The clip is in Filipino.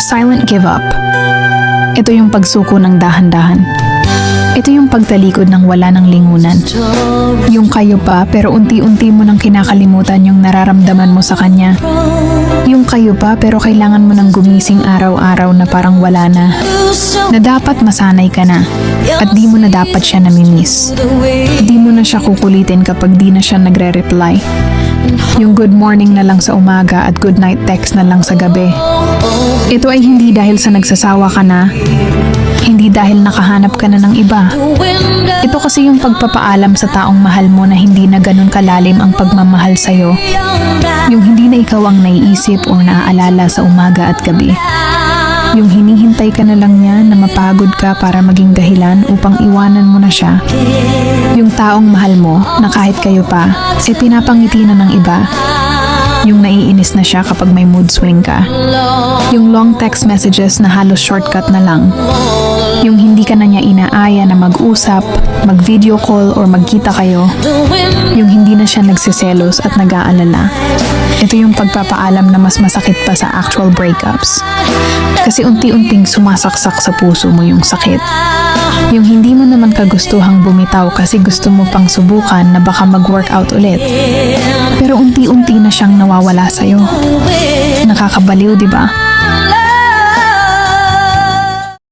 silent give up. Ito yung pagsuko ng dahan-dahan. Ito yung pagtalikod ng wala ng lingunan. Yung kayo pa pero unti-unti mo nang kinakalimutan yung nararamdaman mo sa kanya. Yung kayo pa pero kailangan mo nang gumising araw-araw na parang wala na. Na dapat masanay ka na at di mo na dapat siya namimiss. Di mo na siya kukulitin kapag di na siya nagre-reply. Yung good morning na lang sa umaga at good night text na lang sa gabi. Ito ay hindi dahil sa nagsasawa ka na, hindi dahil nakahanap ka na ng iba. Ito kasi yung pagpapaalam sa taong mahal mo na hindi na ganun kalalim ang pagmamahal sa'yo. Yung hindi na ikaw ang naiisip o naaalala sa umaga at gabi. Yung hinihintay ka na lang niya na mapagod ka para maging dahilan upang iwanan mo na siya. Yung taong mahal mo na kahit kayo pa, pinapangiti na ng iba. Yung naiinis na siya kapag may mood swing ka. Yung long text messages na halos shortcut na lang. Yung hindi ka na niya inaaya na mag-usap, mag-video call or magkita kayo. Yung hindi na siya nagsiselos at nag-aalala. Ito yung pagpapaalam na mas masakit pa sa actual breakups. Kasi unti-unting sumasaksak sa puso mo yung sakit. Yung hindi mo naman kagustuhang bumitaw kasi gusto mo pang subukan na baka mag-workout ulit. Pero unti-unti na siyang nawawala sa'yo. Nakakabaliw, di ba?